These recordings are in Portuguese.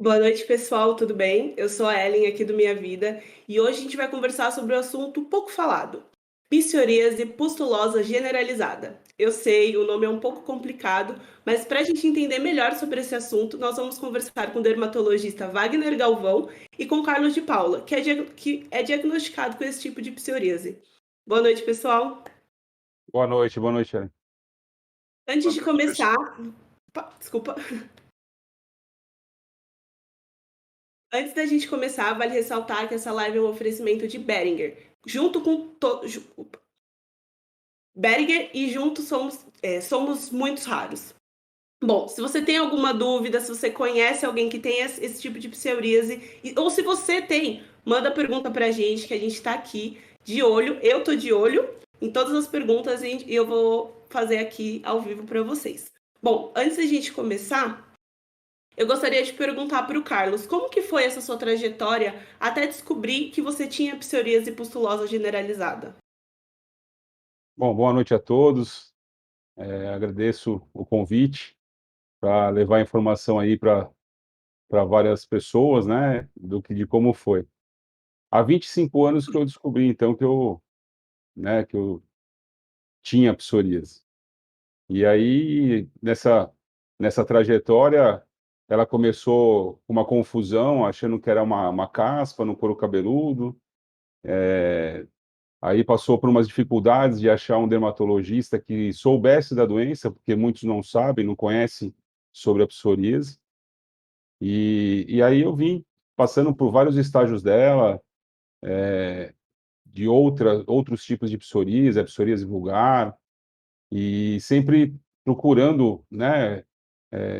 Boa noite, pessoal, tudo bem? Eu sou a Ellen aqui do Minha Vida e hoje a gente vai conversar sobre um assunto pouco falado: psoríase pustulosa generalizada. Eu sei, o nome é um pouco complicado, mas para a gente entender melhor sobre esse assunto, nós vamos conversar com o dermatologista Wagner Galvão e com Carlos de Paula, que é diagnosticado com esse tipo de psoríase. Boa noite, pessoal. Boa noite, Ellen. Antes Boa de noite, começar, pessoal. desculpa. Antes da gente começar, vale ressaltar que essa live é um oferecimento de Behringer, junto com Behringer e juntos somos muitos raros. Bom, se você tem alguma dúvida, se você conhece alguém que tem esse tipo de psoríase, ou se você tem, manda pergunta pra gente, que a gente tá aqui de olho. Eu tô de olho em todas as perguntas e eu vou fazer aqui ao vivo para vocês. Bom, antes da gente começar, eu gostaria de perguntar para o Carlos, como que foi essa sua trajetória até descobrir que você tinha psoríase pustulosa generalizada? Bom, boa noite a todos. Agradeço o convite para levar informação aí para várias pessoas, né, de como foi. Há 25 anos que eu descobri, então, que eu tinha psoríase. E aí, nessa trajetória, ela começou com uma confusão, achando que era uma caspa no couro cabeludo. Aí passou por umas dificuldades de achar um dermatologista que soubesse da doença, porque muitos não sabem, não conhecem sobre a psoríase. E aí eu vim passando por vários estágios dela, de outros tipos de psoríase, a psoríase vulgar, e sempre procurando, né,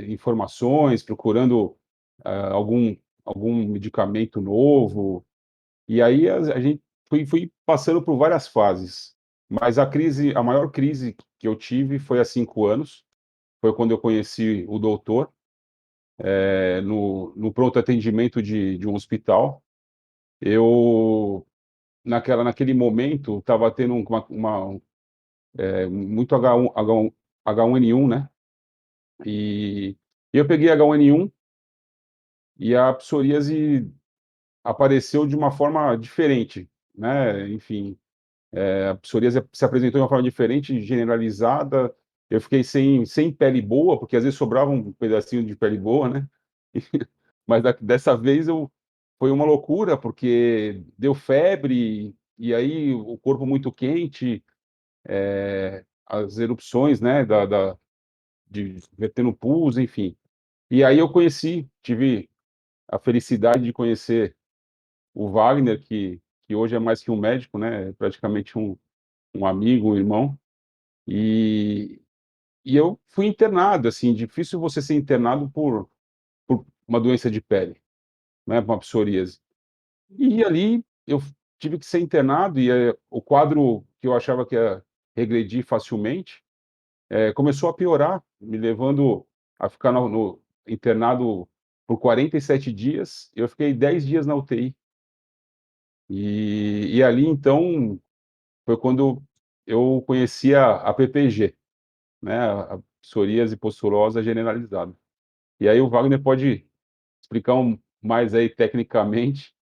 informações, procurando, algum medicamento novo. E aí a gente fui passando por várias fases, mas a maior crise que eu tive foi há 5 anos, foi quando eu conheci o doutor, no pronto atendimento de um hospital. Eu naquele momento estava tendo muito H1N1, né, e eu peguei H1N1 e a psoríase apareceu de uma forma diferente, né, enfim. A psoríase se apresentou de uma forma diferente, generalizada. Eu fiquei sem pele boa, porque às vezes sobrava um pedacinho de pele boa, né. Mas dessa vez foi uma loucura, porque deu febre, e aí o corpo muito quente, as erupções, né, de vertendo pus, enfim. E aí eu tive a felicidade de conhecer o Wagner, que hoje é mais que um médico, né, é praticamente um amigo, um irmão. E eu fui internado, assim, difícil você ser internado por uma doença de pele, né, uma psoríase. E ali eu tive que ser internado e, o quadro que eu achava que ia regredir facilmente, começou a piorar, me levando a ficar no internado por 47 dias. Eu fiquei 10 dias na UTI. E ali, então, foi quando eu conheci a PPG, né, a psoríase pustulosa generalizada. E aí o Wagner pode explicar mais aí tecnicamente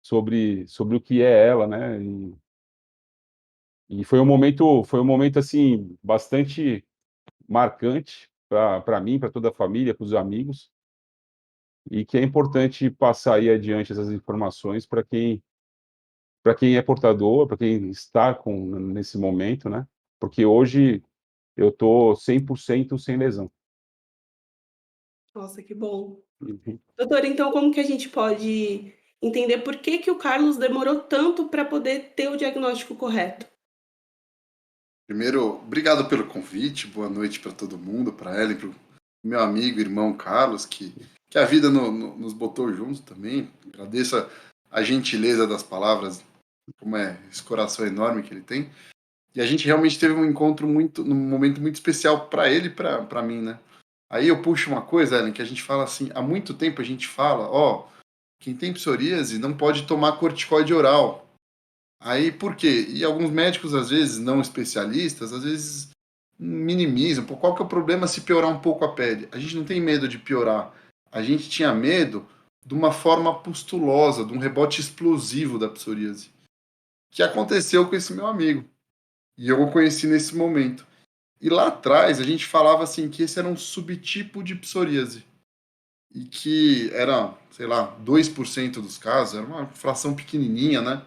sobre o que é ela, né, e foi um momento, assim, bastante marcante para mim, para toda a família, para os amigos, e que é importante passar aí adiante essas informações para quem é portador, para quem está nesse momento, né, porque hoje eu tô 100% sem lesão. Nossa, que bom. Uhum. Doutor, então como que a gente pode entender por que que o Carlos demorou tanto para poder ter o diagnóstico correto? Primeiro, obrigado pelo convite, boa noite para todo mundo, para Ellen, para o meu amigo, irmão Carlos, que a vida nos botou juntos também. Agradeço a gentileza das palavras, como é esse coração enorme que ele tem. E a gente realmente teve um encontro num momento muito especial para ele e para mim, né? Aí eu puxo uma coisa, Ellen, que a gente fala assim, há muito tempo a gente fala, ó, quem tem psoríase não pode tomar corticoide oral. Aí, por quê? E alguns médicos, às vezes, não especialistas, às vezes minimizam. Pô, qual que é o problema se piorar um pouco a pele? A gente não tem medo de piorar. a gente tinha medo de uma forma pustulosa, de um rebote explosivo da psoríase, que aconteceu com esse meu amigo. E eu o conheci nesse momento. E lá atrás a gente falava assim que esse era um subtipo de psoríase e que era, sei lá, 2% dos casos, era uma fração pequenininha, né?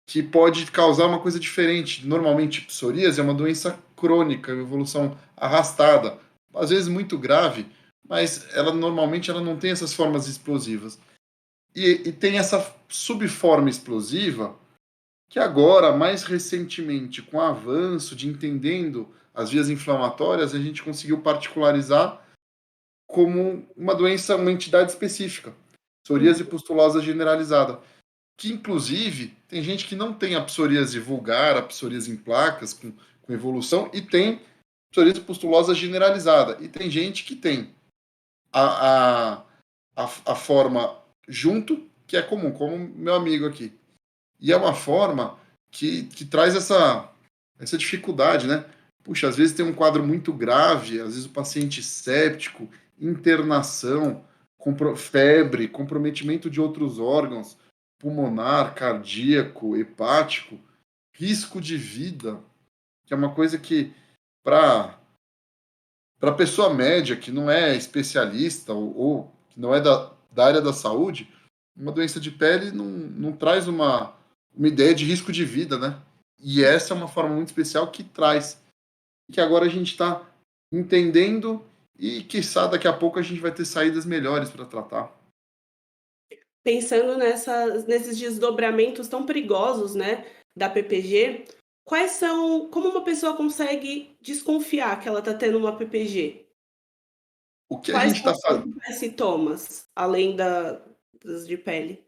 Que pode causar uma coisa diferente. Normalmente, psoríase é uma doença crônica, evolução arrastada, às vezes muito grave, mas ela normalmente ela não tem essas formas explosivas. E tem essa subforma explosiva que agora, mais recentemente, com o avanço de entendendo as vias inflamatórias, a gente conseguiu particularizar como uma doença, uma entidade específica, psoríase pustulosa generalizada, que inclusive tem gente que não tem a psoríase vulgar, a psoríase em placas, com evolução, e tem psoríase pustulosa generalizada, e tem gente que tem a, a, a forma junto, que é comum, como meu amigo aqui. E é uma forma que traz essa dificuldade, né? Puxa, às vezes tem um quadro muito grave, às vezes o paciente séptico, internação, febre, comprometimento de outros órgãos, pulmonar, cardíaco, hepático, risco de vida, que é uma coisa que, para pessoa média, que não é especialista ou que não é da área da saúde, uma doença de pele não traz uma ideia de risco de vida, né? E essa é uma forma muito especial que traz. Que agora a gente está entendendo e, quiçá, daqui a pouco a gente vai ter saídas melhores para tratar. Pensando nesses desdobramentos tão perigosos, né, da PPG, como uma pessoa consegue desconfiar que ela está tendo uma PPG? O que a Quais gente são está os fazendo? principais sintomas, além das de pele?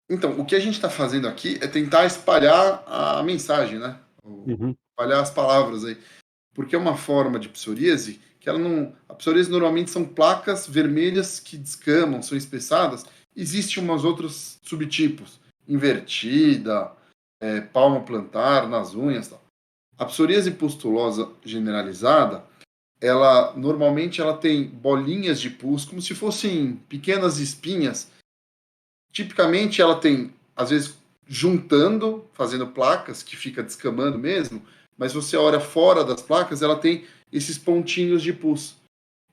Então, o que a gente está fazendo aqui é tentar espalhar a mensagem, né? Uhum. Espalhar as palavras aí. Porque é uma forma de psoríase que ela não. A psoríase normalmente são placas vermelhas que descamam, são espessadas. Existem umas outros subtipos, invertida, palma plantar, nas unhas, tal. A psoríase pustulosa generalizada, ela normalmente ela tem bolinhas de pus, como se fossem pequenas espinhas. Tipicamente ela tem, às vezes, juntando, fazendo placas, que fica descamando mesmo, mas você olha fora das placas, ela tem esses pontinhos de pus.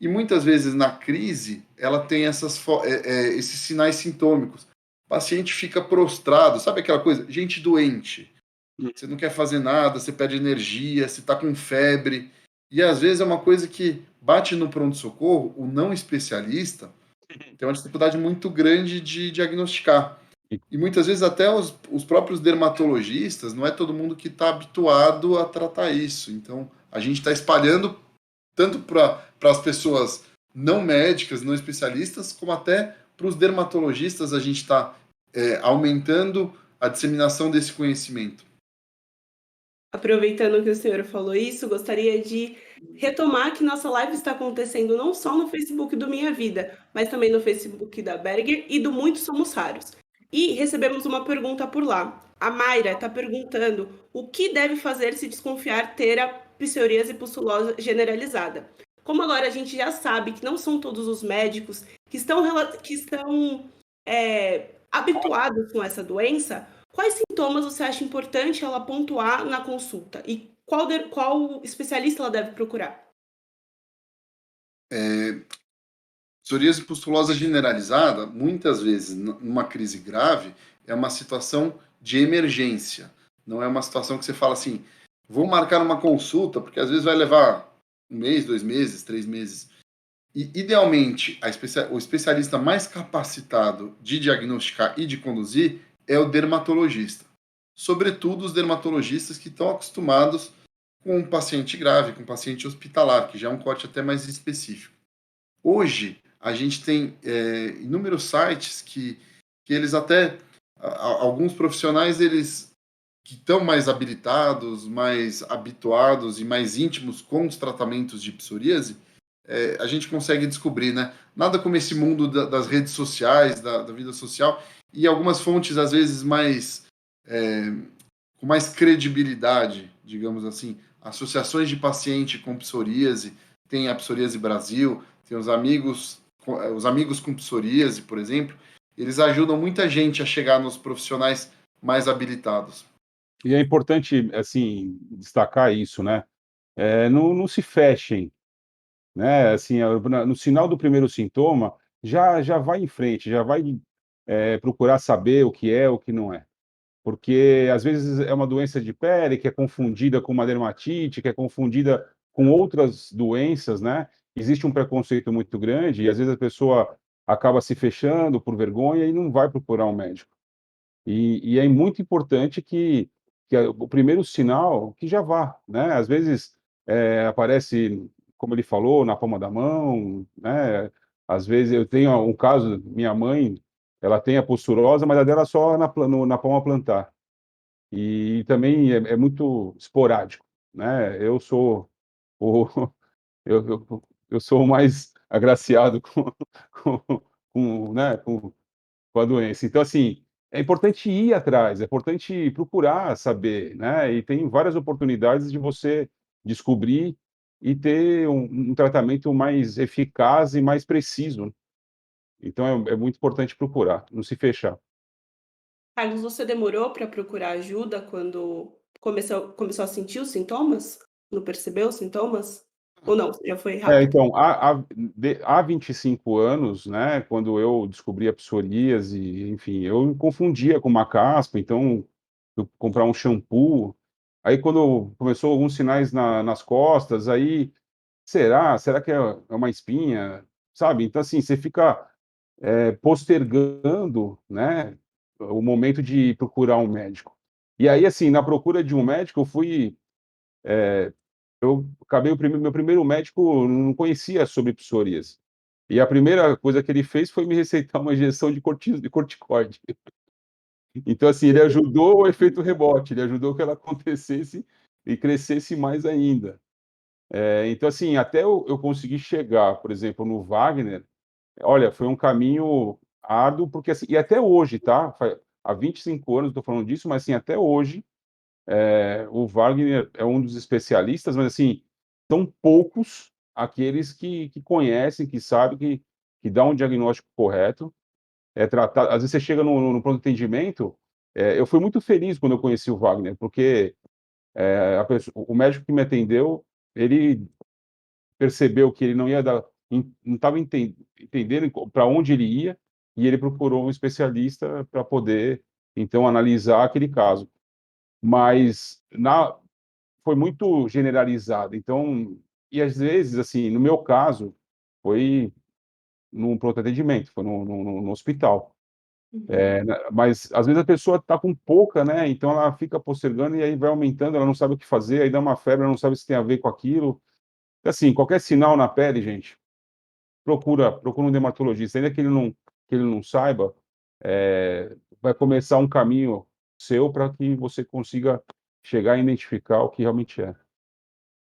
E muitas vezes na crise, ela tem esses sinais sintômicos. O paciente fica prostrado, sabe aquela coisa? Gente doente. Você não quer fazer nada, você perde energia, você está com febre. E às vezes é uma coisa que bate no pronto-socorro, o não especialista tem uma dificuldade muito grande de diagnosticar. E muitas vezes até os próprios dermatologistas, não é todo mundo que está habituado a tratar isso. Então, a gente está espalhando tanto para as pessoas não médicas, não especialistas, como até para os dermatologistas, a gente está aumentando a disseminação desse conhecimento. Aproveitando que o senhor falou isso, gostaria de retomar que nossa live está acontecendo não só no Facebook do Minha Vida, mas também no Facebook da Berger e do Muitos Somos Raros. E recebemos uma pergunta por lá. A Mayra está perguntando o que deve fazer se desconfiar ter a psoríase pustulosa generalizada. Como agora a gente já sabe que não são todos os médicos que estão habituados com essa doença, quais sintomas você acha importante ela pontuar na consulta? E qual especialista ela deve procurar? Psoríase pustulosa generalizada, muitas vezes, numa crise grave, é uma situação de emergência. Não é uma situação que você fala assim, vou marcar uma consulta, porque às vezes vai levar 1 mês, 2 meses, 3 meses. E, idealmente, o especialista mais capacitado de diagnosticar e de conduzir é o dermatologista. Sobretudo os dermatologistas que estão acostumados com um paciente grave, com um paciente hospitalar, que já é um corte até mais específico. Hoje, a gente tem inúmeros sites que eles até, alguns profissionais, eles que estão mais habilitados, mais habituados e mais íntimos com os tratamentos de psoríase, a gente consegue descobrir, né? Nada como esse mundo das redes sociais, da vida social, e algumas fontes, às vezes, com mais credibilidade, digamos assim, associações de paciente com psoríase, tem a Psoríase Brasil, tem os amigos os amigos com psoríase, por exemplo, eles ajudam muita gente a chegar nos profissionais mais habilitados. E é importante, assim, destacar isso, né? Não se fechem, né? Assim, no sinal do primeiro sintoma, já vai em frente, já vai procurar saber o que não é. Porque às vezes é uma doença de pele que é confundida com uma dermatite, que é confundida com outras doenças, né? Existe um preconceito muito grande e às vezes a pessoa acaba se fechando por vergonha e não vai procurar um médico. E é muito importante que o primeiro sinal que já vá, né? Às vezes aparece, como ele falou, na palma da mão, né? Às vezes eu tenho um caso, minha mãe, ela tem a pusturosa, mas a dela só na palma plantar. E também é muito esporádico, né. Eu sou o eu sou o mais agraciado né, com a doença. Então, assim, é importante ir atrás, é importante procurar saber, né, e tem várias oportunidades de você descobrir e ter um tratamento mais eficaz e mais preciso. Então é muito importante procurar, não se fechar. Carlos, você demorou para procurar ajuda quando começou a sentir os sintomas? Não percebeu os sintomas? Ou não, já foi rápido? Então, há 25 anos, né, quando eu descobri a psoríase, enfim, eu confundia com uma caspa, então eu comprar um shampoo, aí quando começou alguns sinais nas costas, aí, será que é uma espinha? Sabe, então assim, você fica, postergando, né, o momento de procurar um médico. E aí, assim, na procura de um médico, eu acabei meu primeiro médico não conhecia sobre psoríase. E a primeira coisa que ele fez foi me receitar uma injeção de corticoide. Então, assim, ele ajudou o efeito rebote, ele ajudou que ela acontecesse e crescesse mais ainda. Então, assim, até eu conseguir chegar, por exemplo, no Wagner, olha, foi um caminho árduo, porque assim e até hoje, tá, há 25 anos eu tô falando disso, mas assim, até hoje, o Wagner é um dos especialistas, mas assim, são poucos aqueles que conhecem, que sabem, que dá um diagnóstico correto, tratar às vezes você chega no pronto atendimento, eu fui muito feliz quando eu conheci o Wagner, porque, a pesso o médico que me atendeu, ele percebeu que ele não ia dar não estava entendendo para onde ele ia, e ele procurou um especialista para poder, então, analisar aquele caso. Mas foi muito generalizado, então e às vezes, assim, no meu caso, foi num pronto atendimento, foi no hospital. Uhum. Mas às vezes a pessoa está com pouca, né, então ela fica postergando e aí vai aumentando, ela não sabe o que fazer, aí dá uma febre, ela não sabe se tem a ver com aquilo. Assim, qualquer sinal na pele, gente, procura um dermatologista, ainda que ele não saiba, vai começar um caminho seu para que você consiga chegar a identificar o que realmente é.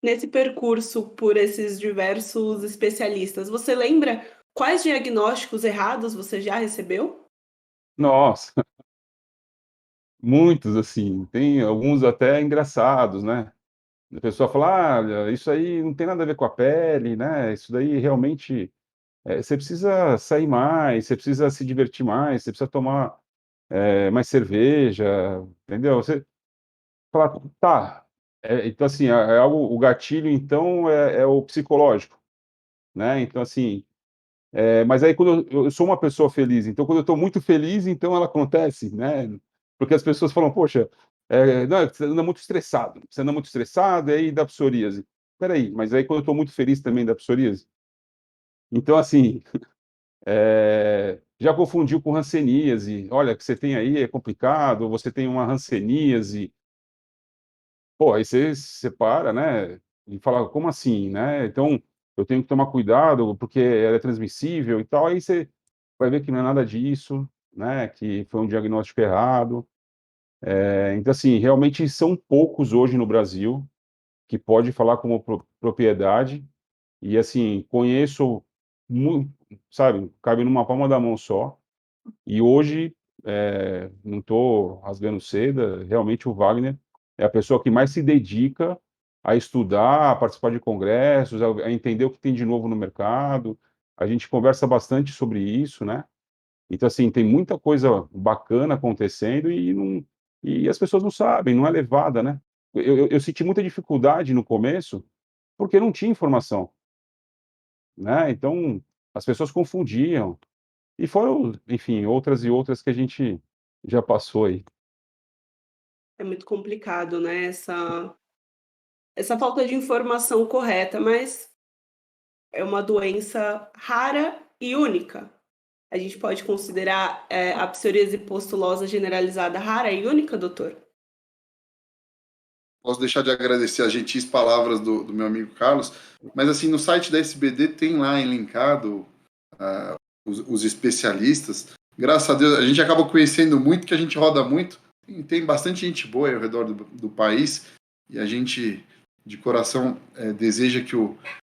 Nesse percurso por esses diversos especialistas, você lembra quais diagnósticos errados você já recebeu? Nossa, muitos, assim, tem alguns até engraçados, né. A pessoa fala: "Ah, olha, isso aí não tem nada a ver com a pele, né, isso daí realmente, você precisa sair mais, você precisa se divertir mais, você precisa tomar, mais cerveja", entendeu. Você fala: "Tá", então assim, é algo o gatilho então é o psicológico, né, então assim, mas aí quando eu sou uma pessoa feliz, então quando eu estou muito feliz, então ela acontece, né, porque as pessoas falam: "Poxa, não, você anda muito estressado, e aí dá psoríase". Espera aí, mas aí quando eu estou muito feliz também dá psoríase? Então assim, já confundiu com hanseníase, "Olha, o que você tem aí é complicado, você tem uma hanseníase". Pô, aí você para, né, e fala: "Como assim?", né, então eu tenho que tomar cuidado, porque ela é transmissível e tal, aí você vai ver que não é nada disso, né, que foi um diagnóstico errado. Então assim, realmente são poucos hoje no Brasil que pode falar com propriedade, e assim, conheço mui sabe, cabe numa palma da mão só, e hoje, não estou rasgando seda, realmente o Wagner é a pessoa que mais se dedica a estudar, a participar de congressos, a entender o que tem de novo no mercado. a gente conversa bastante sobre isso, né. Então, assim, tem muita coisa bacana acontecendo e as pessoas não sabem, não é levada, né. Eu senti muita dificuldade no começo, porque não tinha informação, né, então as pessoas confundiam. E foram, enfim, outras e outras que a gente já passou aí. É muito complicado, né, essa falta de informação correta, mas é uma doença rara e única. A gente pode considerar, a psoríase pustulosa generalizada rara e única, doutor? Posso deixar de agradecer as gentis palavras do meu amigo Carlos, mas assim, no site da SBD tem lá elencado os especialistas. Graças a Deus, a gente acaba conhecendo muito, que a gente roda muito. Tem bastante gente boa aí ao redor do país, e a gente, de coração, deseja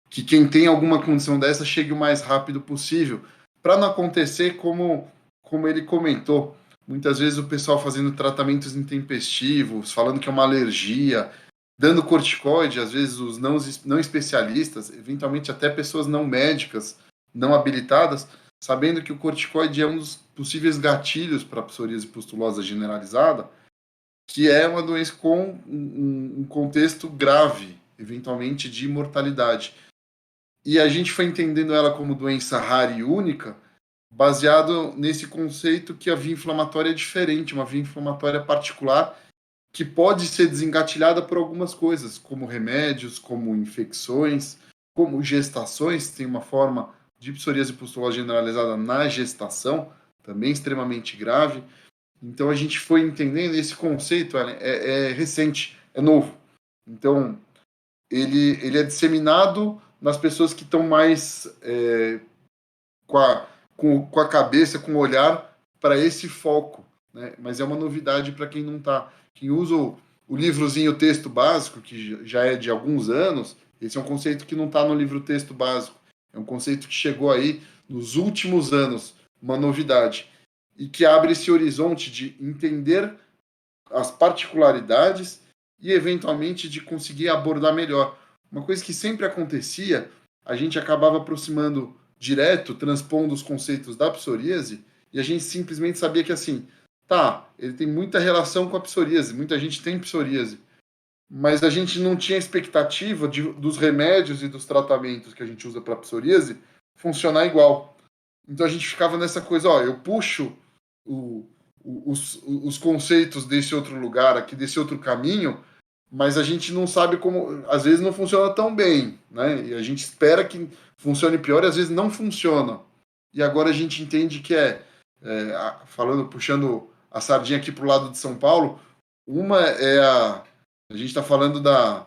que quem tem alguma condição dessa chegue o mais rápido possível, para não acontecer como ele comentou. Muitas vezes o pessoal fazendo tratamentos intempestivos, falando que é uma alergia, dando corticoide, às vezes os não especialistas, eventualmente até pessoas não médicas, não habilitadas, sabendo que o corticoide é um dos possíveis gatilhos para a psoríase pustulosa generalizada, que é uma doença com um contexto grave, eventualmente de mortalidade. E a gente foi entendendo ela como doença rara e única, baseado nesse conceito que a via inflamatória é diferente, uma via inflamatória particular que pode ser desengatilhada por algumas coisas, como remédios, como infecções, como gestações, tem uma forma de psoríase pustulosa generalizada na gestação, também extremamente grave. Então a gente foi entendendo esse conceito, é recente, é novo. Então ele é disseminado nas pessoas que estão mais com a cabeça, com o olhar para esse foco, né? Mas é uma novidade para quem não está. Quem usa o livrozinho texto básico, que já é de alguns anos, esse é um conceito que não está no livro texto básico. É um conceito que chegou aí nos últimos anos, uma novidade. E que abre esse horizonte de entender as particularidades e, eventualmente, de conseguir abordar melhor. Uma coisa que sempre acontecia, a gente acabava aproximando direto, transpondo os conceitos da psoríase, e a gente simplesmente sabia que, assim, tá, ele tem muita relação com a psoríase, muita gente tem psoríase, mas a gente não tinha expectativa dos remédios e dos tratamentos que a gente usa para psoríase funcionar igual. Então a gente ficava nessa coisa, ó, eu puxo o, os conceitos desse outro lugar aqui, desse outro caminho, mas a gente não sabe como, às vezes não funciona tão bem, né? E a gente espera que funcione pior e às vezes não funciona. E agora a gente entende que falando, puxando a sardinha aqui pro lado de São Paulo, uma é a gente está falando da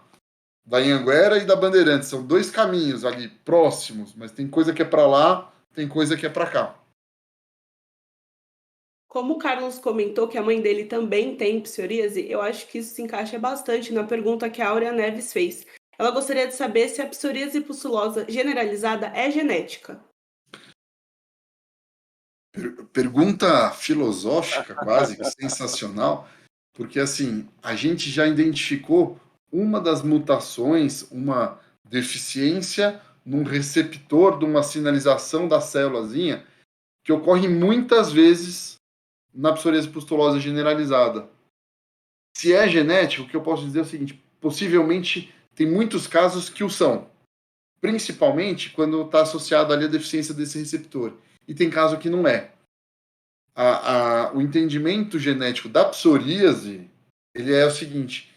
Anhanguera e da Bandeirantes, são dois caminhos ali próximos, mas tem coisa que é para lá, tem coisa que é para cá. Como o Carlos comentou que a mãe dele também tem psoríase, eu acho que isso se encaixa bastante na pergunta que a Áurea Neves fez. Ela gostaria de saber se a psoríase pustulosa generalizada é genética. Pergunta filosófica, quase, que sensacional, porque assim, a gente já identificou uma das mutações, uma deficiência num receptor de uma sinalização da célulazinha que ocorre muitas vezes na psoríase pustulosa generalizada. Se é genético, o que eu posso dizer é o seguinte, possivelmente tem muitos casos que o são, principalmente quando está associado ali à deficiência desse receptor. E tem caso que não é. O entendimento genético da psoríase, ele é o seguinte,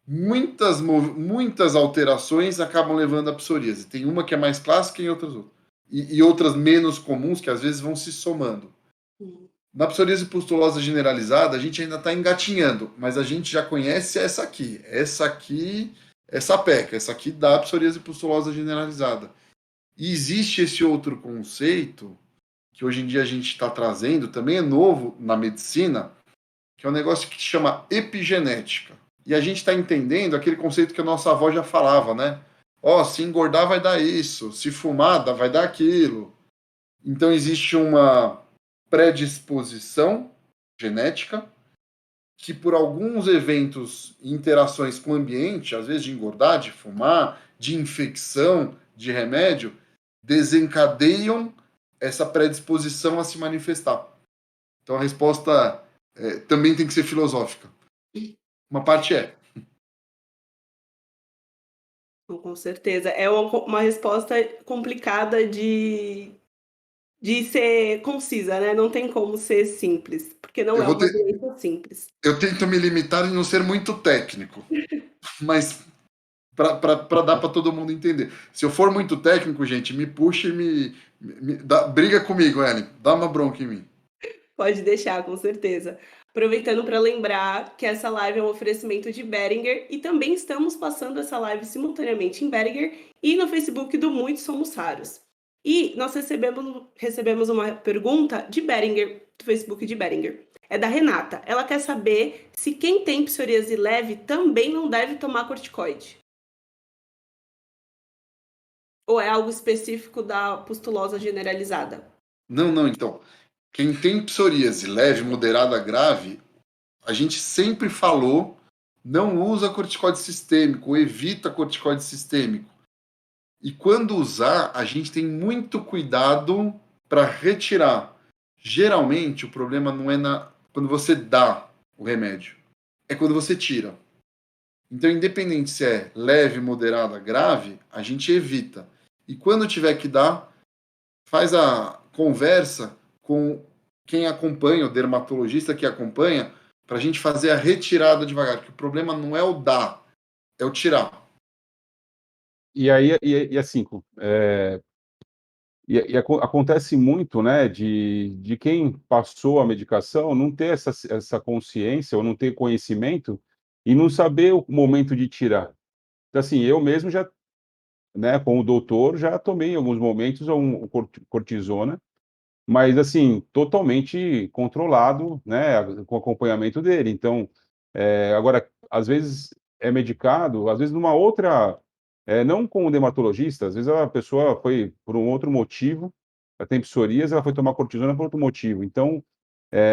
muitas alterações acabam levando à psoríase. Tem uma que é mais clássica e outras menos comuns que às vezes vão se somando. Na psoríase pustulosa generalizada, a gente ainda está engatinhando, mas a gente já conhece essa aqui, essa PECA, essa aqui da psoríase pustulosa generalizada. E existe esse outro conceito que hoje em dia a gente está trazendo, também é novo na medicina, que é um negócio que se chama epigenética. E a gente está entendendo aquele conceito que a nossa avó já falava, né? Ó, se engordar vai dar isso, se fumar vai dar aquilo. Então existe uma predisposição genética que por alguns eventos e interações com o ambiente, às vezes de engordar, de fumar, de infecção, de remédio, desencadeiam essa predisposição a se manifestar. Então a resposta também tem que ser filosófica. Uma parte é. Com certeza. É uma resposta complicada de ser concisa, né? Não tem como ser simples, porque não é uma doença simples. Eu tento me limitar em não ser muito técnico, mas para dar para todo mundo entender. Se eu for muito técnico, gente, me puxa e briga comigo, Ellen. Dá uma bronca em mim. Pode deixar, com certeza. Aproveitando para lembrar que essa live é um oferecimento de Behringer e também estamos passando essa live simultaneamente em Behringer e no Facebook do Muitos Somos Raros. E nós recebemos uma pergunta de Behringer, do Facebook de Behringer. É da Renata. Ela quer saber se quem tem psoríase leve também não deve tomar corticoide. Ou é algo específico da pustulose generalizada? Não, então. Quem tem psoríase leve, moderada, grave, a gente sempre falou, não usa corticoide sistêmico, evita corticoide sistêmico. E quando usar, a gente tem muito cuidado para retirar. Geralmente, o problema não é quando você dá o remédio, é quando você tira. Então, independente se é leve, moderada, grave, a gente evita. E quando tiver que dar, faz a conversa com quem acompanha, o dermatologista que acompanha, para a gente fazer a retirada devagar, porque o problema não é o dar, é o tirar. E aí, assim, acontece muito, né, de quem passou a medicação não ter essa consciência ou não ter conhecimento e não saber o momento de tirar. Então, assim, eu mesmo já, né, com o doutor, já tomei em alguns momentos cortisona, mas, assim, totalmente controlado, né, com acompanhamento dele. Então, agora, às vezes é medicado, às vezes numa outra, não com o dermatologista, às vezes a pessoa foi por um outro motivo, ela tem psoríase, ela foi tomar cortisona por outro motivo. Então,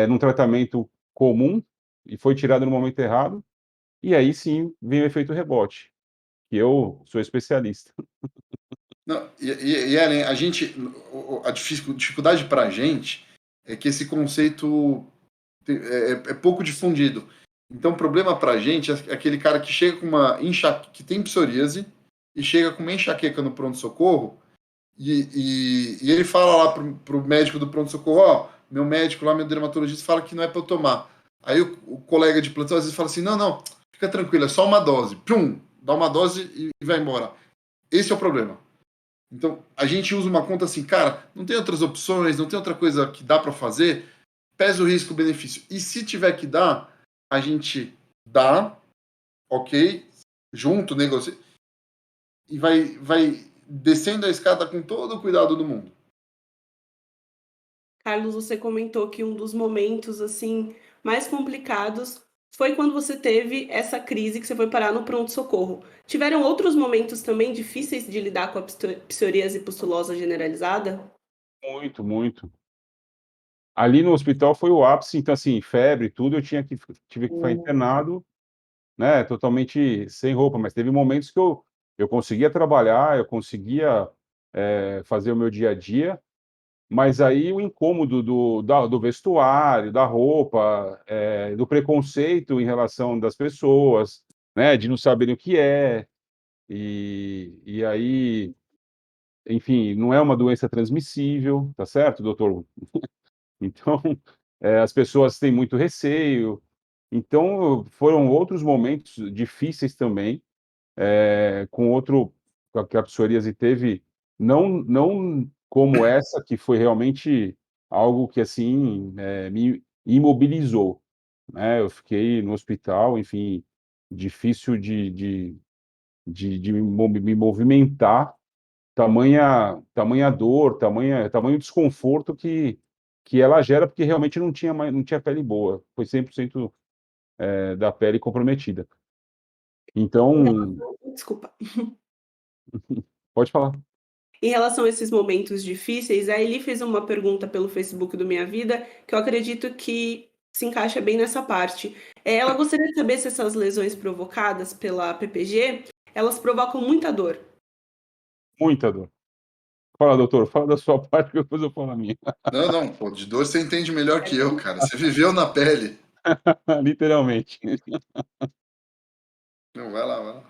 num tratamento comum e foi tirado no momento errado, e aí sim vem o efeito rebote, que eu sou especialista. Não, Ellen, a gente, a dificuldade para a gente é que esse conceito é pouco difundido. Então, o problema para a gente é aquele cara que chega com uma que tem psoríase e chega com uma enxaqueca no pronto-socorro e ele fala lá pro médico do pronto-socorro, ó, meu médico lá, meu dermatologista fala que não é para eu tomar. Aí o colega de plantão às vezes fala assim, não, fica tranquilo, é só uma dose. Pum, dá uma dose e vai embora. Esse é o problema. Então, a gente usa uma conta assim, cara, não tem outras opções, não tem outra coisa que dá para fazer, pesa o risco-benefício. E se tiver que dar, a gente dá, ok, junto, negocia, e vai descendo a escada com todo o cuidado do mundo. Carlos, você comentou que um dos momentos assim mais complicados foi quando você teve essa crise que você foi parar no pronto-socorro. Tiveram outros momentos também difíceis de lidar com a psoríase pustulosa generalizada? Muito, muito. Ali no hospital foi o ápice, então, assim, febre e tudo, tive que ficar internado, né, totalmente sem roupa, mas teve momentos que eu conseguia trabalhar, eu conseguia, fazer o meu dia a dia, mas aí o incômodo do vestuário, da roupa, do preconceito em relação das pessoas, né, de não saberem o que é, e aí, enfim, não é uma doença transmissível, tá certo, doutor? Então, as pessoas têm muito receio. Então, foram outros momentos difíceis também, com outro que a psoríase teve, não como essa, que foi realmente algo que, assim, me imobilizou, né. Eu fiquei no hospital, enfim, difícil de me movimentar, tamanha dor, tamanho desconforto que ela gera, porque realmente não tinha pele boa, foi 100%, da pele comprometida. Então Desculpa. pode falar. Em relação a esses momentos difíceis, a Eli fez uma pergunta pelo Facebook do Minha Vida, que eu acredito que se encaixa bem nessa parte. Ela gostaria de saber se essas lesões provocadas pela PPG, elas provocam muita dor. Muita dor. Fala, doutor, fala da sua parte que depois eu falo a minha. Não, não, pô, de dor você entende melhor que eu, cara. Você viveu na pele. Literalmente. Não, vai lá, vai lá.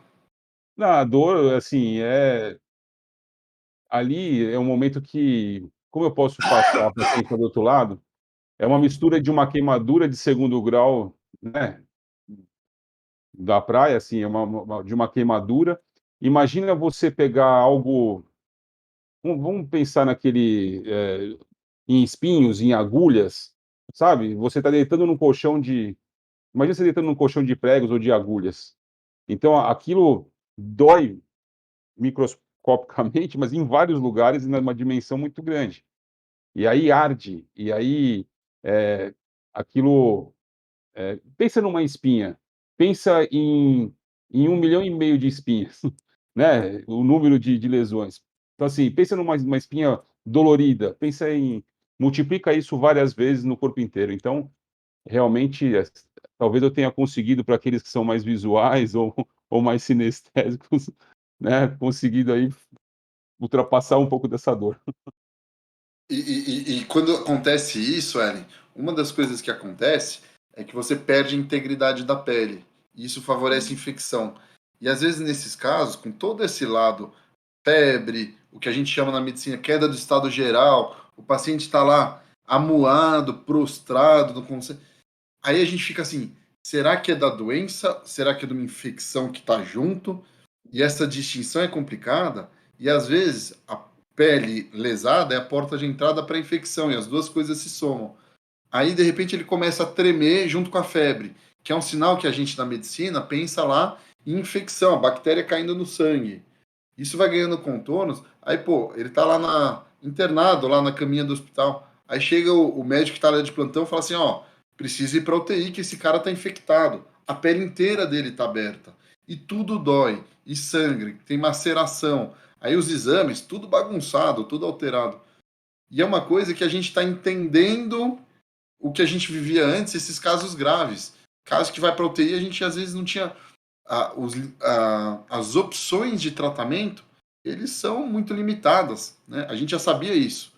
Na dor, assim, ali é um momento que, como eu posso passar para quem está do outro lado, é uma mistura de uma queimadura de segundo grau, né, da praia, assim, é de uma queimadura. Imagina você pegar algo, vamos pensar naquele, em espinhos, em agulhas, sabe? Você está deitando num colchão de imagina você deitando num colchão de pregos ou de agulhas. Então aquilo dói microscopicamente, mas em vários lugares e numa dimensão muito grande. E aí arde, e aí, aquilo, pensa numa espinha, pensa em 1,5 milhão de espinhas, né, o número de lesões. Então, assim, pensa numa espinha dolorida, pensa em multiplica isso várias vezes no corpo inteiro. Então, realmente, talvez eu tenha conseguido para aqueles que são mais visuais ou mais sinestésicos, né, conseguido aí ultrapassar um pouco dessa dor. E quando acontece isso, Ellen, uma das coisas que acontece é que você perde a integridade da pele. E isso favorece a infecção. E às vezes, nesses casos, com todo esse lado, febre, o que a gente chama na medicina queda do estado geral, o paciente está lá amuado, prostrado, não consegue. Aí a gente fica assim: será que é da doença? Será que é de uma infecção que está junto? E essa distinção é complicada. E às vezes a pele lesada é a porta de entrada para a infecção e as duas coisas se somam. Aí de repente ele começa a tremer junto com a febre, que é um sinal que a gente na medicina pensa lá em infecção, a bactéria caindo no sangue. Isso vai ganhando contornos. Aí, pô, ele tá lá internado, lá na caminha do hospital. Aí chega o médico que tá lá de plantão e fala assim: ó, precisa ir pra UTI que esse cara tá infectado. A pele inteira dele tá aberta. E tudo dói, e sangue, tem maceração. Aí os exames, tudo bagunçado, tudo alterado. E é uma coisa que a gente está entendendo o que a gente vivia antes, esses casos graves. Casos que vai para UTI, a gente às vezes não tinha as opções de tratamento, eles são muito limitadas, né? A gente já sabia isso.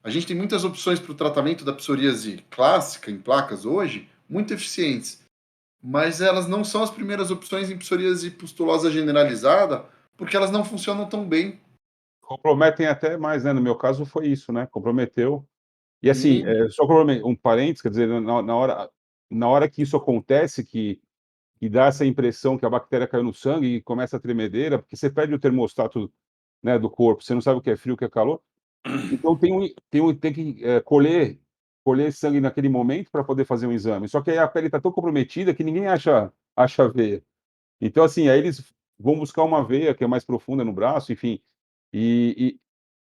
A gente tem muitas opções para o tratamento da psoríase clássica em placas hoje, muito eficientes, mas elas não são as primeiras opções em psoríase pustulosa generalizada, porque elas não funcionam tão bem. Comprometem até mais, né, no meu caso foi isso, né, comprometeu. E assim, Sim, só um parênteses, quer dizer, na hora que isso acontece, que dá essa impressão que a bactéria caiu no sangue e começa a tremedeira, porque você perde o termostato, né, do corpo, você não sabe o que é frio, o que é calor. Então tem que, colher sangue naquele momento para poder fazer um exame. Só que aí a pele está tão comprometida que ninguém acha a veia. Então, assim, aí eles vão buscar uma veia que é mais profunda no braço, enfim, e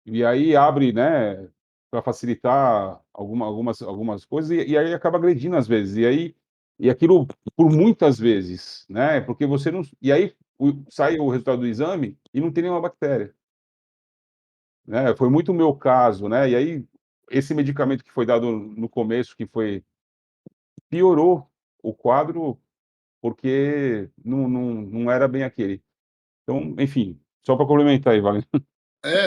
e aí abre, né, para facilitar algumas coisas, e aí acaba agredindo às vezes. E aquilo por muitas vezes, né, porque você não e aí sai o resultado do exame e não tem nenhuma bactéria, né. Foi muito o meu caso, né, e aí esse medicamento que foi dado no começo, que foi piorou o quadro, porque não era bem aquele. Então, enfim, só para complementar aí, Wagner.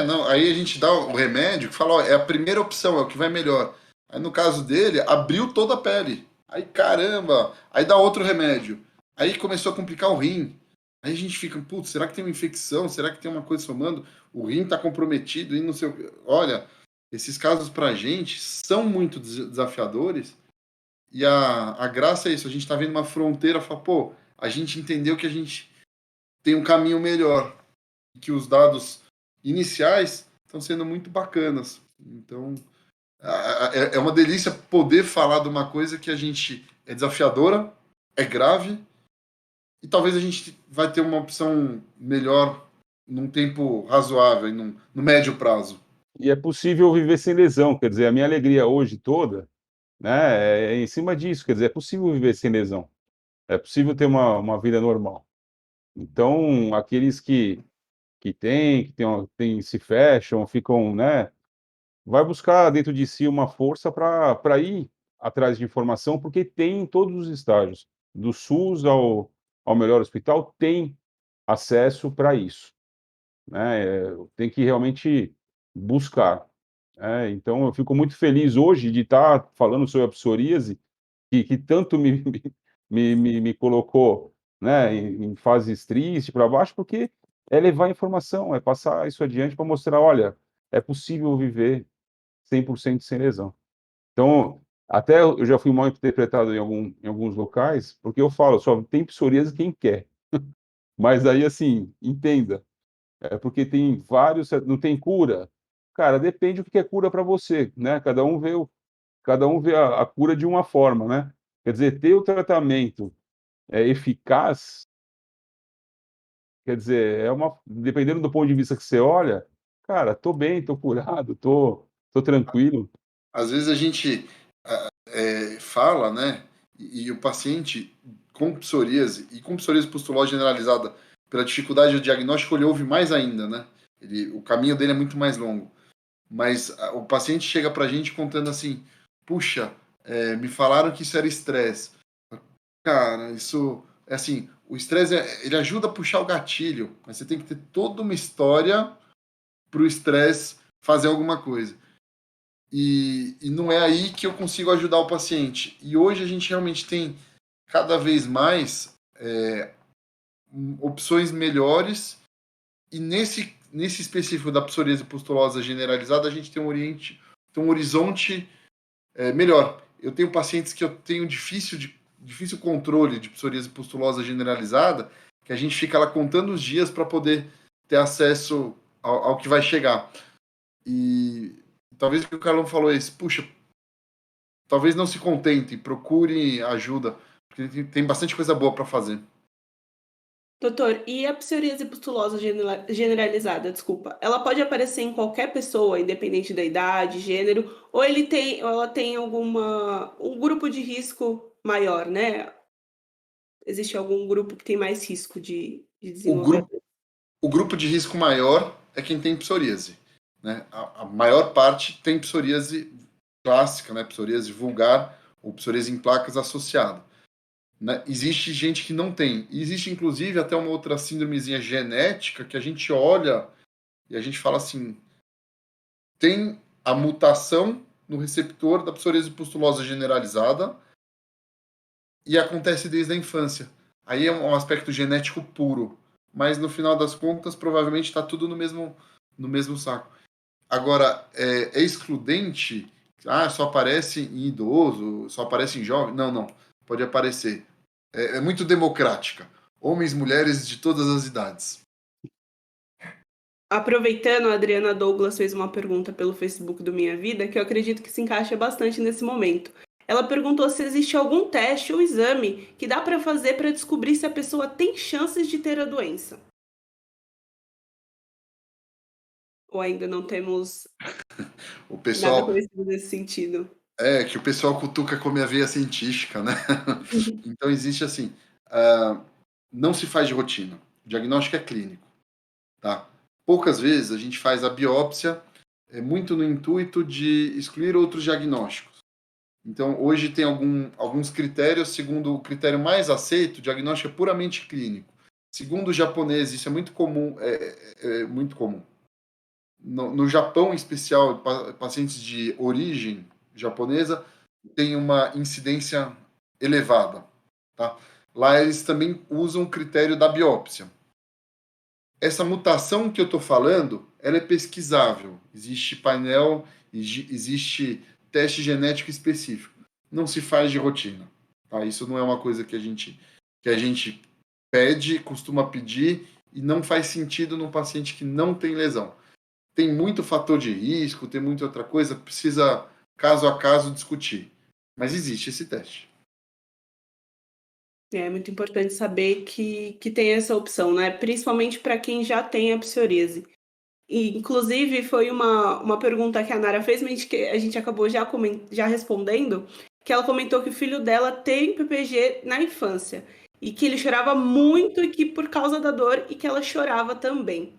não, aí a gente dá o remédio e fala, ó, é a primeira opção, é o que vai melhor. Aí no caso dele, abriu toda a pele. Aí caramba, aí dá outro remédio. Aí começou a complicar o rim. Aí a gente fica, putz, será que tem uma infecção? Será que tem uma coisa somando? O rim tá comprometido e não sei o quê. Olha, esses casos pra gente são muito desafiadores. E a graça é isso, a gente tá vendo uma fronteira, fala, pô, a gente entendeu que a gente tem um caminho melhor que os dados iniciais estão sendo muito bacanas. Então, é uma delícia poder falar de uma coisa que a gente é desafiadora, é grave, e talvez a gente vai ter uma opção melhor num tempo razoável, no médio prazo. E é possível viver sem lesão, quer dizer, a minha alegria hoje toda, né, é em cima disso, quer dizer, é possível viver sem lesão, é possível ter uma vida normal. Então, aqueles que se fecham, ficam, né, vai buscar dentro de si uma força para ir atrás de informação, porque tem em todos os estágios, do SUS ao melhor hospital, tem acesso para isso, né, tem que realmente buscar. Então eu fico muito feliz hoje de estar falando sobre a psoríase, que tanto me colocou, né, em fases tristes, para baixo, porque é levar informação, é passar isso adiante para mostrar: "Olha, é possível viver 100% sem lesão". Então, até eu já fui mal interpretado em alguns locais, porque eu falo: "Só tem psoríase quem quer". Mas aí, assim, entenda, é porque tem vários, não tem cura? Cara, depende do que é cura para você, né, cada um vê a cura de uma forma, né. Quer dizer, ter o tratamento, eficaz, quer dizer, dependendo do ponto de vista que você olha, cara, tô bem, tô curado, tô tranquilo. Às vezes a gente fala, né? E o paciente com psoríase e com psoríase pustulosa generalizada, pela dificuldade do diagnóstico, ele ouve mais ainda, né? O caminho dele é muito mais longo. Mas o paciente chega pra gente contando assim: puxa, me falaram que isso era estresse. Cara, isso é assim, o estresse ele ajuda a puxar o gatilho, mas você tem que ter toda uma história pro estresse fazer alguma coisa. E não é aí que eu consigo ajudar o paciente. E hoje a gente realmente tem cada vez mais opções melhores, e nesse específico da psoríase pustulosa generalizada, a gente tem tem um horizonte melhor. Eu tenho pacientes que eu tenho difícil controle de psoríase pustulosa generalizada, que a gente fica lá contando os dias para poder ter acesso ao que vai chegar. E talvez o que o Carlão falou é isso: puxa, talvez não se contente, procure ajuda, porque tem bastante coisa boa para fazer. Doutor, e a psoríase pustulosa generalizada, desculpa, ela pode aparecer em qualquer pessoa, independente da idade, gênero, ou ela tem um grupo de risco maior, né? Existe algum grupo que tem mais risco de O desenvolver? grupo, o grupo de risco maior é quem tem psoríase, né? A maior parte tem psoríase clássica, né? Psoríase vulgar ou psoríase em placas associada. Né? Existe gente que não tem. E existe, inclusive, até uma outra síndromezinha genética que a gente olha e a gente fala assim: tem a mutação no receptor da psoríase pustulosa generalizada e acontece desde a infância. Aí é um aspecto genético puro. Mas no final das contas, provavelmente está tudo no mesmo saco. Agora, é excludente? Ah, só aparece em idoso, só aparece em jovem? Não, não. Pode aparecer. É muito democrática. Homens, mulheres de todas as idades. Aproveitando, a Adriana Douglas fez uma pergunta pelo Facebook do Minha Vida, que eu acredito que se encaixa bastante nesse momento. Ela perguntou se existe algum teste ou exame que dá para fazer para descobrir se a pessoa tem chances de ter a doença. Ou ainda não temos O nada pessoal, conhecido nesse sentido. que o pessoal cutuca como a veia científica, né? Então existe assim, não se faz de rotina. O diagnóstico é clínico, tá? Poucas vezes a gente faz a biópsia, muito no intuito de excluir outros diagnósticos. Então, hoje tem alguns critérios, segundo o critério mais aceito, o diagnóstico é puramente clínico. Segundo o japonês, isso é muito comum, é muito comum. No Japão, em especial, pacientes de origem japonesa têm uma incidência elevada, tá? Lá eles também usam o critério da biópsia. Essa mutação que eu estou falando, ela é pesquisável. Existe painel, existe teste genético específico. Não se faz de rotina. Tá? Isso não é uma coisa que a gente pede, costuma pedir, e não faz sentido num paciente que não tem lesão. Tem muito fator de risco, tem muita outra coisa, precisa, caso a caso, discutir. Mas existe esse teste. É muito importante saber que tem essa opção, né? Principalmente para quem já tem a psoríase. E, inclusive, foi uma pergunta que a Nara fez, mas que a gente acabou já respondendo, que ela comentou que o filho dela tem PPG na infância, e que ele chorava muito e que por causa da dor, e que ela chorava também.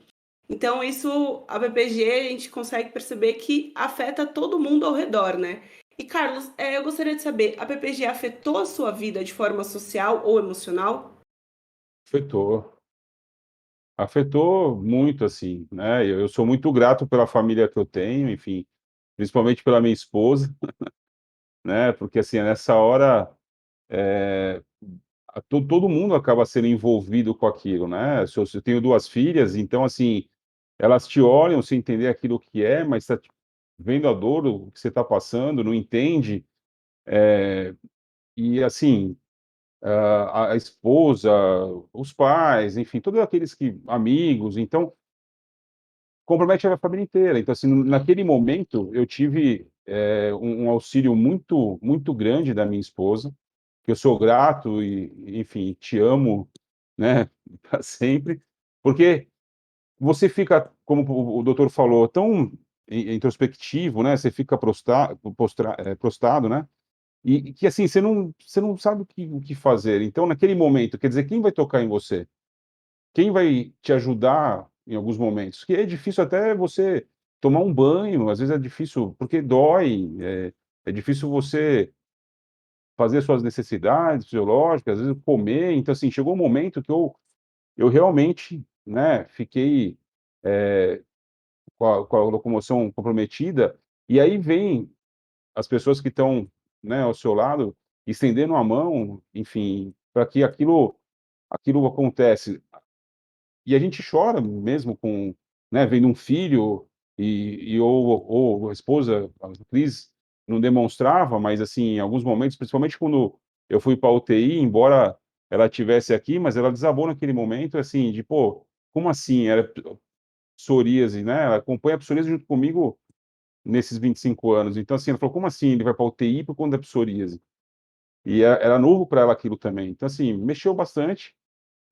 Então, isso, a PPG, a gente consegue perceber que afeta todo mundo ao redor, né? E, Carlos, eu gostaria de saber, a PPG afetou a sua vida de forma social ou emocional? Afetou, afetou muito, assim, né? Eu sou muito grato pela família que eu tenho, enfim, principalmente pela minha esposa, né? Porque, assim, nessa hora, eh, todo mundo acaba sendo envolvido com aquilo, né? Se eu tenho 2 filhas, então, assim, elas te olham sem entender aquilo que é, mas tá vendo a dor, o que você está passando, não entende, e assim, a esposa, os pais, enfim, todos aqueles que amigos, então compromete a família inteira. Então, assim, naquele momento eu tive, um auxílio muito grande da minha esposa, que eu sou grato e, enfim, te amo, né, pra sempre, porque você fica, como o doutor falou, tão introspectivo, né, você fica prostrado, né, e que, assim, você não sabe o que fazer. Então, naquele momento, quer dizer, quem vai tocar em você? Quem vai te ajudar em alguns momentos? Que é difícil até você tomar um banho, às vezes é difícil, porque dói, é difícil você fazer suas necessidades fisiológicas, às vezes comer. Então, assim, chegou um momento que eu realmente, né, fiquei, eh, com a locomoção comprometida, e aí vem as pessoas que estão, né, ao seu lado, estendendo a mão, enfim, para que aquilo acontece. E a gente chora mesmo com, né, vendo um filho ou a esposa, a Cris, não demonstrava, mas, assim, em alguns momentos, principalmente quando eu fui para a UTI, embora ela estivesse aqui, mas ela desabou naquele momento, assim, de: "Pô, como assim?" Era psoríase, né, ela acompanha a psoríase junto comigo nesses 25 anos. Então, assim, ela falou: "Como assim ele vai para a UTI por conta da psoríase?" E era novo para ela aquilo também. Então, assim, mexeu bastante.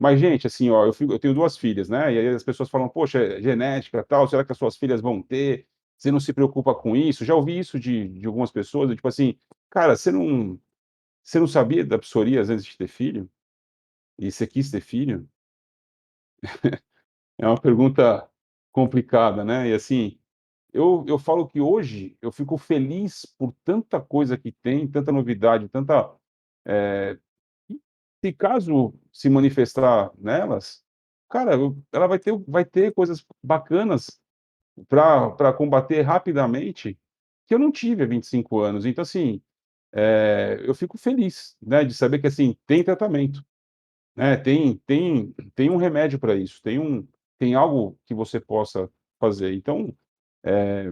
Mas, gente, assim, ó, eu tenho 2 filhas, né, e aí as pessoas falam: "Poxa, é genética, tal, será que as suas filhas vão ter? Você não se preocupa com isso?" Já ouvi isso de algumas pessoas, do tipo assim: "Cara, você não sabia da psoríase antes de ter filho? E você quis ter filho?" É uma pergunta complicada, né, e assim, eu falo que hoje eu fico feliz por tanta coisa que tem, tanta novidade, tanta, eh se caso se manifestar nelas, cara, ela vai ter coisas bacanas para combater rapidamente, que eu não tive há 25 anos. Então, assim, eu fico feliz, né, de saber que, assim, tem tratamento, né, tem um remédio para isso, tem algo que você possa fazer. Então,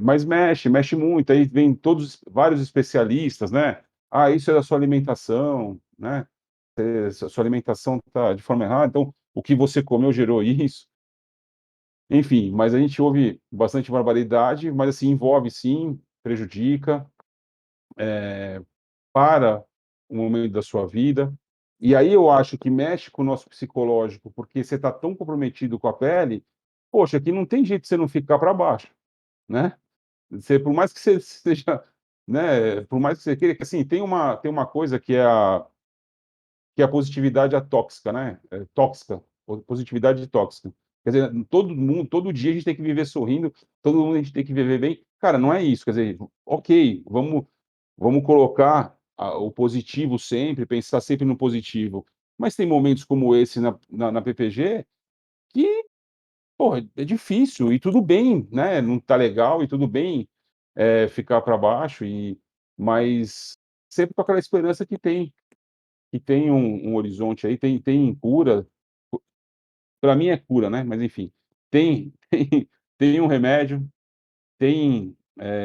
mas mexe muito, aí vem vários especialistas, né: "Ah, isso é da sua alimentação", né. Sua alimentação está de forma errada, então o que você comeu gerou isso. Enfim, mas a gente ouve bastante barbaridade, mas assim, envolve sim, prejudica, para um momento da sua vida. E aí eu acho que mexe com o nosso psicológico, porque você está tão comprometido com a pele, poxa, que não tem jeito de você não ficar para baixo, né. Você por mais que você seja, né, por mais que você queira que assim, tem uma coisa que é a positividade atóxica, né, tóxica, positividade tóxica. Quer dizer, todo mundo, todo dia a gente tem que viver sorrindo, todo mundo a gente tem que viver bem. Cara, não é isso, quer dizer, ok, vamos colocar o positivo sempre, pensar sempre no positivo, mas tem momentos como esse na PPG que, porra, é difícil e tudo bem, né, não tá legal e tudo bem, ficar para baixo mas sempre com aquela esperança que tem um horizonte aí, tem cura. Para mim é cura, né, mas enfim, tem tem um remédio, tem,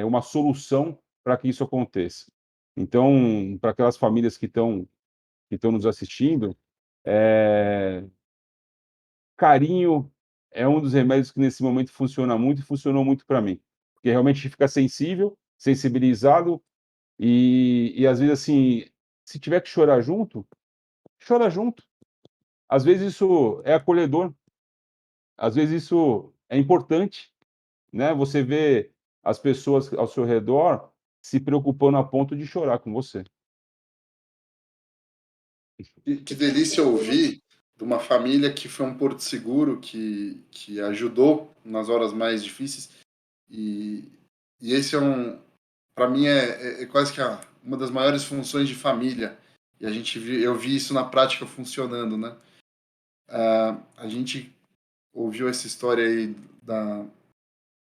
uma solução para que isso aconteça. Então, para aquelas famílias que estão nos assistindo, carinho é um dos remédios que nesse momento funciona muito e funcionou muito para mim, porque realmente a gente fica sensível, sensibilizado e às vezes, assim, se tiver que chorar junto, chora junto. Às vezes isso é acolhedor. Às vezes isso é importante, né, você vê as pessoas ao seu redor se preocupando a ponto de chorar com você. Que delícia ouvir de uma família que foi um porto seguro, que ajudou nas horas mais difíceis. E, e esse para mim, é quase que uma das maiores funções de família. E eu vi isso na prática funcionando, né? A gente ouviu essa história aí da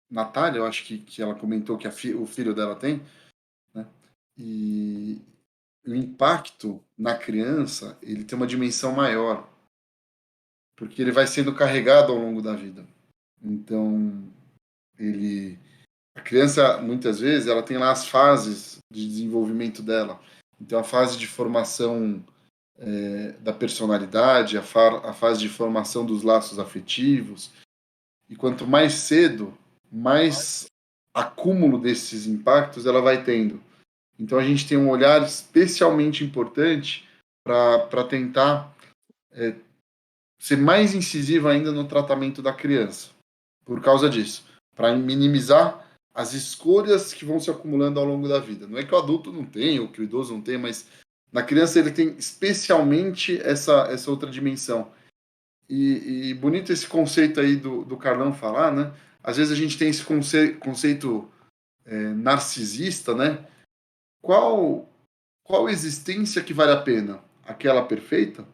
Natália, eu acho que ela comentou que o filho dela tem, né? E o impacto na criança, ele tem uma dimensão maior, porque ele vai sendo carregado ao longo da vida. Então, a criança, muitas vezes, ela tem lá as fases de desenvolvimento dela. Então, a fase de formação da personalidade, a fase de formação dos laços afetivos. E quanto mais cedo, mais acúmulo desses impactos ela vai tendo. Então, a gente tem um olhar especialmente importante para tentar ser mais incisivo ainda no tratamento da criança, por causa disso, para minimizar as escolhas que vão se acumulando ao longo da vida. Não é que o adulto não tem, ou que o idoso não tem, mas na criança ele tem especialmente essa outra dimensão. E bonito esse conceito aí do Carlão falar, né? Às vezes a gente tem esse conceito narcisista, né? Qual existência que vale a pena? Aquela perfeita?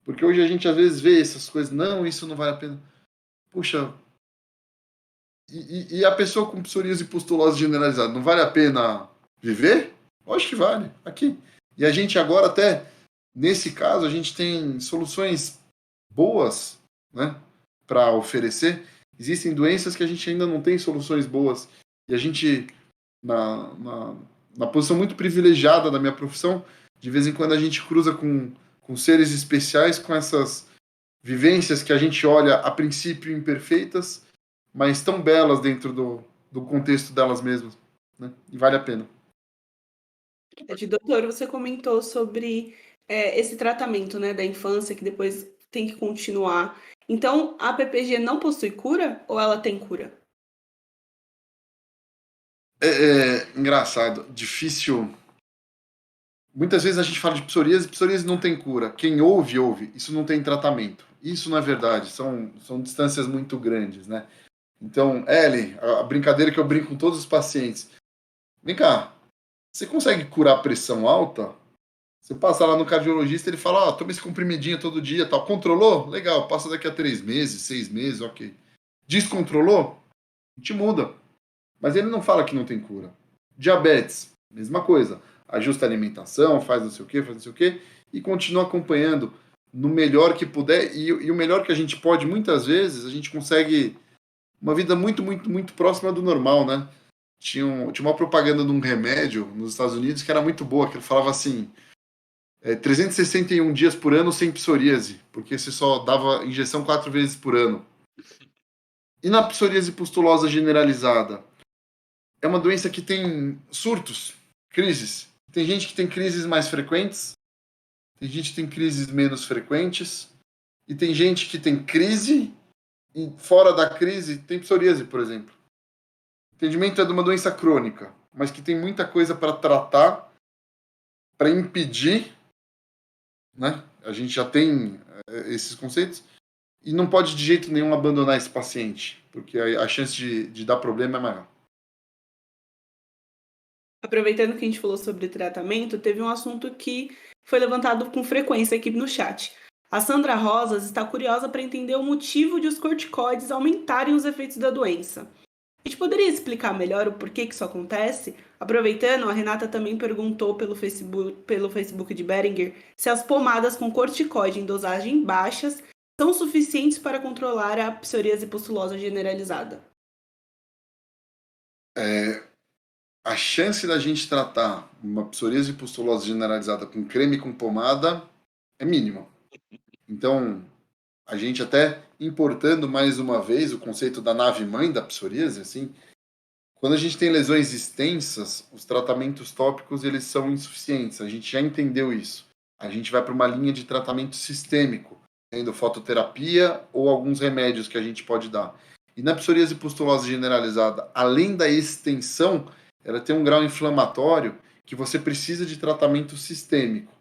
Porque hoje a gente às vezes vê essas coisas, não, isso não vale a pena. Puxa, e a pessoa com psoríase pustulosa generalizada, não vale a pena viver? Eu acho que vale, aqui. E a gente agora até, nesse caso, a gente tem soluções boas, né, para oferecer. Existem doenças que a gente ainda não tem soluções boas. E a gente, na posição muito privilegiada da minha profissão, de vez em quando a gente cruza com seres especiais, com essas vivências que a gente olha a princípio imperfeitas, mas tão belas dentro do contexto delas mesmas, né? E vale a pena. Doutor, você comentou sobre esse tratamento, né, da infância que depois tem que continuar. Então, a PPG não possui cura ou ela tem cura? Engraçado, difícil. Muitas vezes a gente fala de psoríase não tem cura. Quem ouve, ouve. Isso não tem tratamento. Isso não é verdade. São distâncias muito grandes, né? Então, Ellen, a brincadeira que eu brinco com todos os pacientes. Vem cá, você consegue curar pressão alta? Você passa lá no cardiologista, ele fala, toma esse comprimidinho todo dia, tal. Controlou? Legal, passa daqui a 3 meses, 6 meses, ok. Descontrolou? A gente muda. Mas ele não fala que não tem cura. Diabetes, mesma coisa. Ajusta a alimentação, faz não sei o quê, e continua acompanhando no melhor que puder. E o melhor que a gente pode, muitas vezes, a gente consegue uma vida muito, muito, muito próxima do normal, né? Tinha uma propaganda de um remédio nos Estados Unidos que era muito boa, que ele falava assim, 361 dias por ano sem psoríase, porque você só dava injeção 4 vezes por ano. E na psoríase pustulosa generalizada? É uma doença que tem surtos, crises. Tem gente que tem crises mais frequentes, tem gente que tem crises menos frequentes, e tem gente que tem crise e fora da crise tem psoríase, por exemplo. O entendimento é de uma doença crônica, mas que tem muita coisa para tratar, para impedir, né? A gente já tem esses conceitos, e não pode de jeito nenhum abandonar esse paciente, porque a chance de dar problema é maior. Aproveitando que a gente falou sobre tratamento, teve um assunto que foi levantado com frequência aqui no chat. A Sandra Rosas está curiosa para entender o motivo de os corticoides aumentarem os efeitos da doença. A gente poderia explicar melhor o porquê que isso acontece? Aproveitando, a Renata também perguntou pelo Facebook de Beringer se as pomadas com corticoide em dosagem baixas são suficientes para controlar a psoríase pustulosa generalizada. A chance da gente tratar uma psoríase pustulosa generalizada com creme e com pomada é mínima. Então, a gente até importando mais uma vez o conceito da nave-mãe da psoríase, assim, quando a gente tem lesões extensas, os tratamentos tópicos eles são insuficientes. A gente já entendeu isso. A gente vai para uma linha de tratamento sistêmico, sendo fototerapia ou alguns remédios que a gente pode dar. E na psoríase pustulosa generalizada, além da extensão, ela tem um grau inflamatório que você precisa de tratamento sistêmico.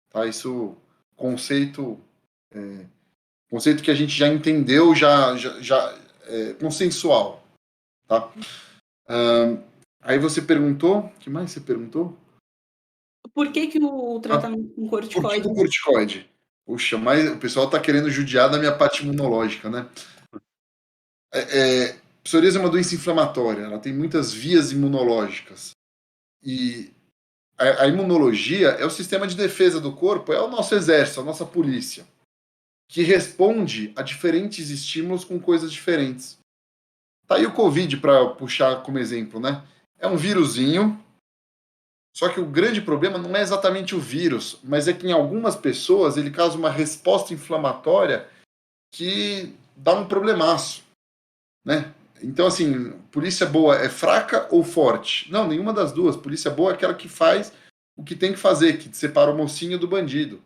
Tá? Isso, conceito que a gente já entendeu, já consensual. Tá? Aí você perguntou, o que mais você perguntou? Por que o tratamento com corticoide... Por que o corticoide? Puxa, mas o pessoal está querendo judiar da minha parte imunológica, né? Psoríase é uma doença inflamatória, ela tem muitas vias imunológicas. E a imunologia é o sistema de defesa do corpo, é o nosso exército, a nossa polícia, que responde a diferentes estímulos com coisas diferentes. Tá aí o Covid para puxar como exemplo, né? É um vírusinho, só que o grande problema não é exatamente o vírus, mas é que em algumas pessoas ele causa uma resposta inflamatória que dá um problemaço, né? Então, assim, polícia boa é fraca ou forte? Não, nenhuma das duas. Polícia boa é aquela que faz o que tem que fazer, que separa o mocinho do bandido.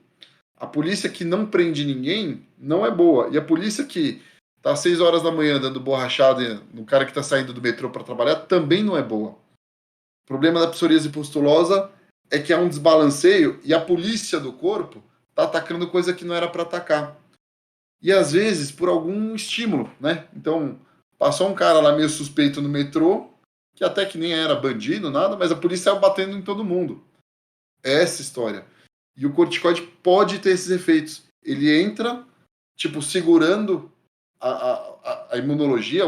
A polícia que não prende ninguém não é boa. E a polícia que tá às 6 horas da manhã dando borrachada no cara que tá saindo do metrô para trabalhar também não é boa. O problema da psoríase pustulosa é que há um desbalanceio e a polícia do corpo tá atacando coisa que não era para atacar. E às vezes por algum estímulo, né? Então, passou um cara lá meio suspeito no metrô, que até que nem era bandido, nada, mas a polícia saiu batendo em todo mundo. É essa história. E o corticoide pode ter esses efeitos. Ele entra, tipo, segurando a imunologia,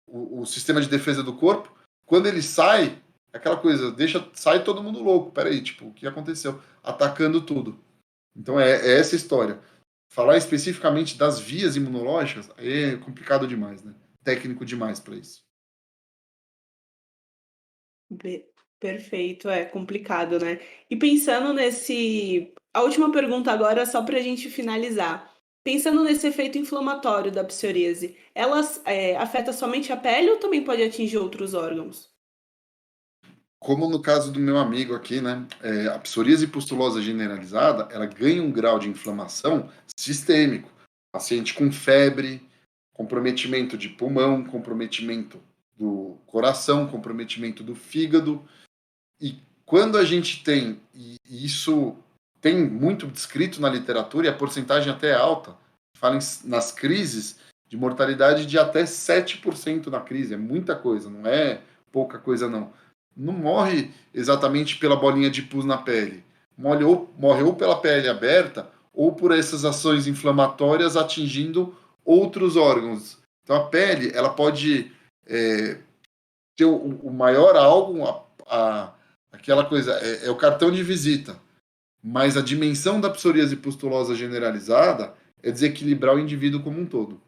o sistema de defesa do corpo. Quando ele sai, aquela coisa, sai todo mundo louco. Peraí, tipo, o que aconteceu? Atacando tudo. Então é essa história. Falar especificamente das vias imunológicas é complicado demais, né? Técnico demais para isso. Perfeito, é complicado, né? E pensando nesse. A última pergunta agora, só para a gente finalizar. Pensando nesse efeito inflamatório da psoríase, ela afeta somente a pele ou também pode atingir outros órgãos? Como no caso do meu amigo aqui, né? A psoríase pustulosa generalizada, ela ganha um grau de inflamação sistêmico. Paciente com febre, comprometimento de pulmão, comprometimento do coração, comprometimento do fígado. E quando a gente tem, e isso tem muito descrito na literatura, e a porcentagem até é alta, fala nas crises de mortalidade de até 7% na crise. É muita coisa, não é pouca coisa, não. Não morre exatamente pela bolinha de pus na pele. Morre ou pela pele aberta, ou por essas ações inflamatórias atingindo outros órgãos. Então a pele, ela pode ter o maior algo, aquela coisa, é o cartão de visita. Mas a dimensão da psoríase pustulosa generalizada é desequilibrar o indivíduo como um todo.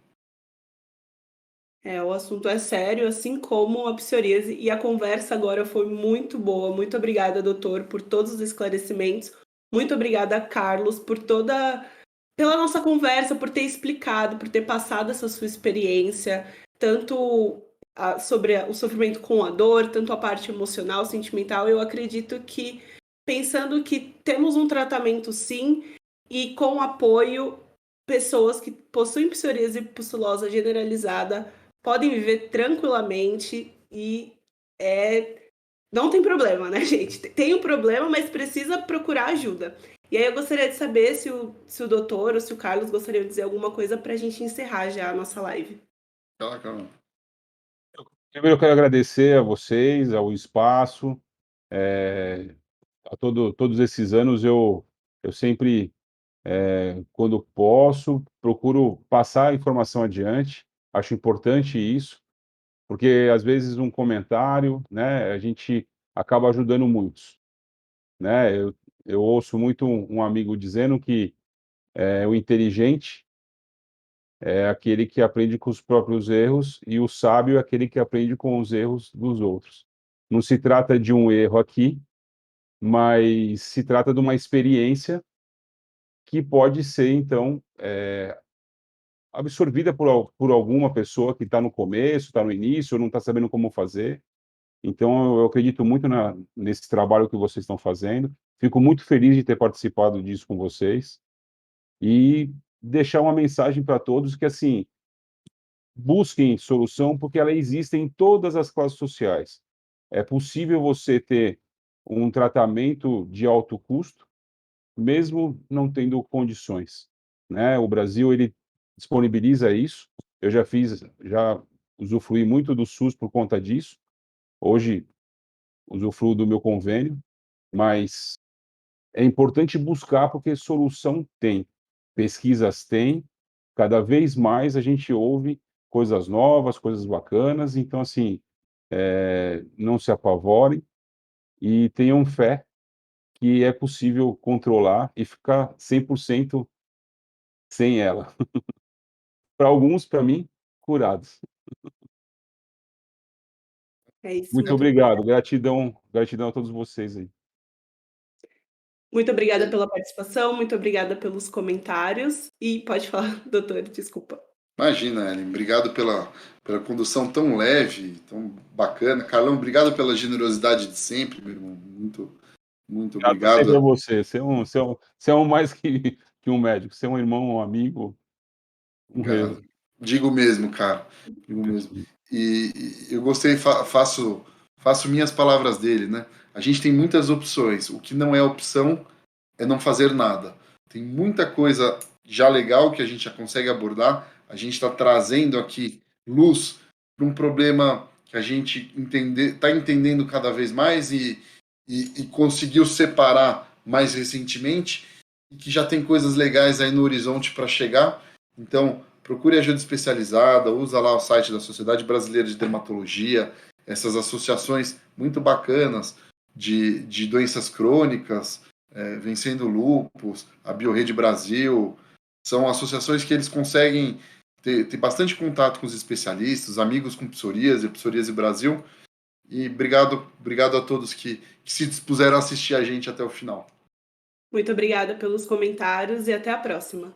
O assunto é sério, assim como a psoríase, e a conversa agora foi muito boa. Muito obrigada, doutor, por todos os esclarecimentos. Muito obrigada, Carlos, pela nossa conversa, por ter explicado, por ter passado essa sua experiência, tanto sobre o sofrimento com a dor, tanto a parte emocional, sentimental. Eu acredito que, pensando que temos um tratamento sim, e com apoio, pessoas que possuem psoríase pustulosa generalizada podem viver tranquilamente e não tem problema, né, gente? Tem um problema, mas precisa procurar ajuda. E aí eu gostaria de saber se o doutor ou se o Carlos gostaria de dizer alguma coisa para a gente encerrar já a nossa live. Calma. Primeiro eu quero agradecer a vocês, ao espaço, a todos esses anos eu sempre, quando posso, procuro passar a informação adiante. Acho importante isso, porque às vezes um comentário, né, a gente acaba ajudando muitos, né. Eu ouço muito um amigo dizendo que, o inteligente é aquele que aprende com os próprios erros e o sábio é aquele que aprende com os erros dos outros. Não se trata de um erro aqui, mas se trata de uma experiência que pode ser, então, absorvida por alguma pessoa que está no começo, está no início, ou não está sabendo como fazer. Então, eu acredito muito nesse trabalho que vocês estão fazendo. Fico muito feliz de ter participado disso com vocês e deixar uma mensagem para todos que, assim, busquem solução, porque ela existe em todas as classes sociais. É possível você ter um tratamento de alto custo, mesmo não tendo condições, né. O Brasil, ele disponibiliza isso. Eu já usufruí muito do SUS por conta disso. Hoje, usufruo do meu convênio, mas é importante buscar, porque solução tem, pesquisas tem, cada vez mais a gente ouve coisas novas, coisas bacanas. Então, assim, não se apavorem e tenham fé que é possível controlar e ficar 100% sem ela. Para alguns, para mim, curados. É isso, Muito muito obrigada. obrigado, gratidão a todos vocês aí. Muito obrigada pela participação, muito obrigada pelos comentários. E pode falar, doutor, desculpa. Imagina, Ellen, obrigado pela condução tão leve, tão bacana. Carlão, obrigado pela generosidade de sempre, meu irmão. Muito Ah, tô sempre a obrigado. você. Você é um mais que um médico, você é um irmão, um amigo, um rei. Obrigado. Digo mesmo, cara. Digo mesmo. E eu gostei, faço minhas palavras dele, né? A gente tem muitas opções. O que não é opção é não fazer nada. Tem muita coisa já legal que a gente já consegue abordar. A gente está trazendo aqui luz para um problema que a gente está entendendo cada vez mais e conseguiu separar mais recentemente e que já tem coisas legais aí no horizonte para chegar. Então, procure ajuda especializada, usa lá o site da Sociedade Brasileira de Dermatologia, essas associações muito bacanas de doenças crônicas, Vencendo Lupus, a Biorrede Brasil, são associações que eles conseguem ter bastante contato com os especialistas, amigos com psoríase Brasil, e obrigado a todos que se dispuseram a assistir a gente até o final. Muito obrigada pelos comentários e até a próxima.